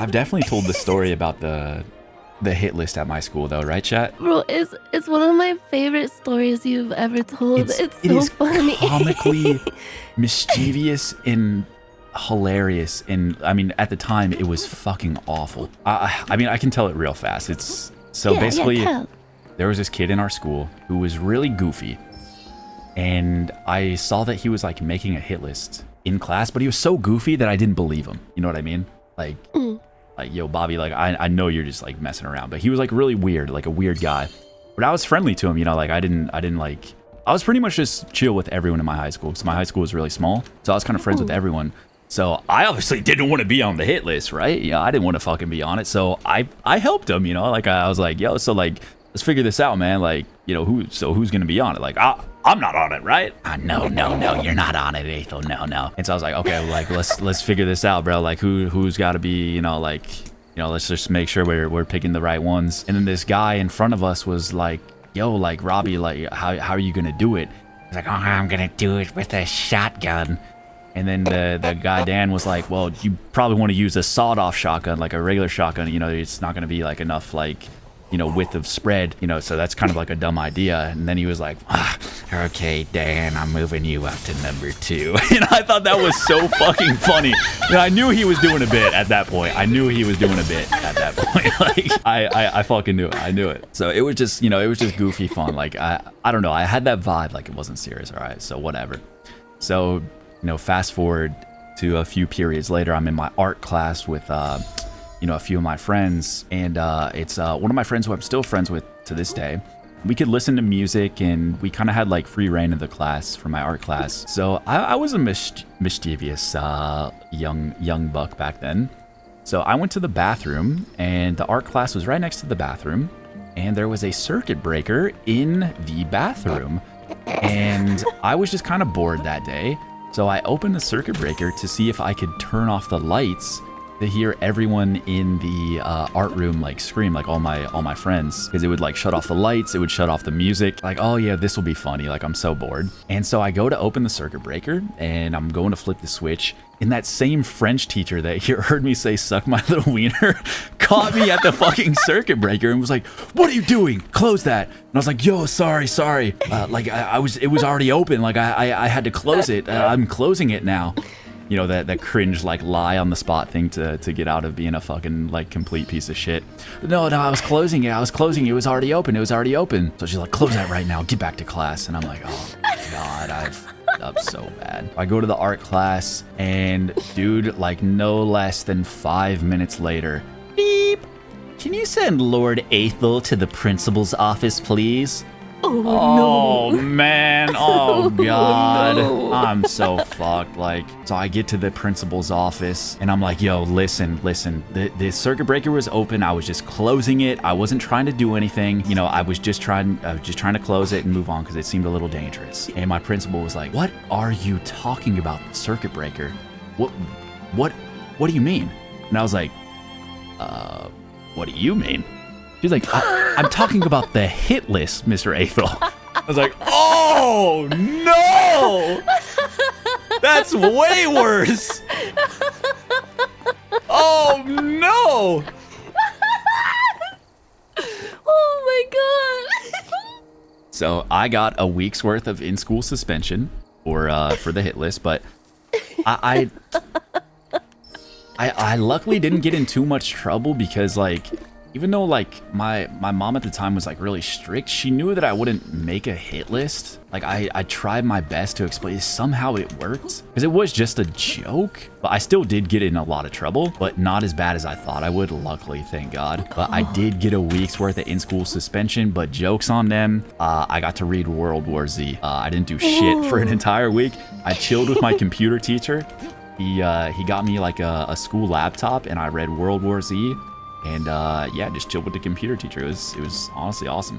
I've definitely told the story about the hit list at my school, though, right, chat? Bro, it's one of my favorite stories you've ever told. It's It so is funny. comically mischievous and hilarious, and I mean, at the time, it was fucking awful. I mean, I can tell it real fast. It's so Yeah, basically, tell. there was this kid in our school who was really goofy, and I saw that he was like making a hit list in class, but he was so goofy that I didn't believe him. You know what I mean? Like, yo, Bobby, like, I know you're just like messing around, but he was like really weird, like a weird guy. But I was friendly to him, you know, like I didn't like, I was pretty much just chill with everyone in my high school because my high school was really small. So I was kind of friends with everyone. So I obviously didn't want to be on the hit list, right? Yeah, I didn't want to fucking be on it. So I helped him, you know, like I was like, yo, so like, let's figure this out, man. Like, you know, who's going to be on it? Like, I'm not on it, right? No, you're not on it, Aethel. No. And so I was like, okay, like let's figure this out, bro. Like who's got to be, you know, like, you know, let's just make sure we're picking the right ones. And then this guy in front of us was like, yo, like Robbie, like how are you gonna do it? He's like, oh, I'm gonna do it with a shotgun. And then the guy Dan was like, well, you probably want to use a sawed-off shotgun, like a regular shotgun. You know, it's not gonna be like enough, like, you know, width of spread, you know, so that's kind of like a dumb idea. And then he was like, okay, Dan, I'm moving you up to number 2. And I thought that was so fucking funny. And I knew he was doing a bit at that point. I knew he was doing a bit at that point. Like, I fucking knew it. I knew it. So it was just, you know, it was just goofy fun. Like, I don't know. I had that vibe, like it wasn't serious. All right, so whatever. So, you know, fast forward to a few periods later, I'm in my art class with, you know, a few of my friends, and it's one of my friends who I'm still friends with to this day. We could listen to music, and we kind of had like free reign of the class for my art class. So I was a mischievous young buck back then. So I went to the bathroom, and the art class was right next to the bathroom, and there was a circuit breaker in the bathroom, and I was just kind of bored that day. So I opened the circuit breaker to see if I could turn off the lights to hear everyone in the art room like scream, like all my friends, because it would like shut off the lights, it would shut off the music, like, oh yeah, this will be funny, like I'm so bored. And so I go to open the circuit breaker, and I'm going to flip the switch, and that same French teacher that you heard me say suck my little wiener caught me at the fucking circuit breaker and was like, what are you doing? Close that. And I was like, yo, sorry. Like it was already open, like I had to close it. I'm closing it now. You know, that cringe, like, lie on the spot thing to get out of being a fucking, like, complete piece of shit. No, I was closing it. It was already open. So she's like, close that right now. Get back to class. And I'm like, oh, God, I've fucked up so bad. I go to the art class, and, dude, like, no less than 5 minutes later, beep, can you send Lord Aethel to the principal's office, please? Oh, no. Man, oh God, no. I'm so fucked. Like, so I get to the principal's office, and I'm like, yo, listen, the circuit breaker was open. I was just closing it. I wasn't trying to do anything. You know, I was just trying to close it and move on because it seemed a little dangerous. And my principal was like, what are you talking about, the circuit breaker? What do you mean? And I was like, what do you mean? She's like, I'm talking about the hit list, Mr. Aethel. I was like, oh, no! That's way worse! Oh, no! Oh, my God. So I got a week's worth of in-school suspension for the hit list, but I luckily didn't get in too much trouble because, like, even though, like, my mom at the time was, like, really strict, she knew that I wouldn't make a hit list. Like, I tried my best to explain. Somehow it worked, because it was just a joke. But I still did get in a lot of trouble, but not as bad as I thought I would, luckily, thank God. But I did get a week's worth of in-school suspension, but joke's on them. I got to read World War Z. I didn't do shit for an entire week. I chilled with my computer teacher. He got me, like, a school laptop, and I read World War Z. And yeah, just chilled with the computer teacher. It was honestly awesome.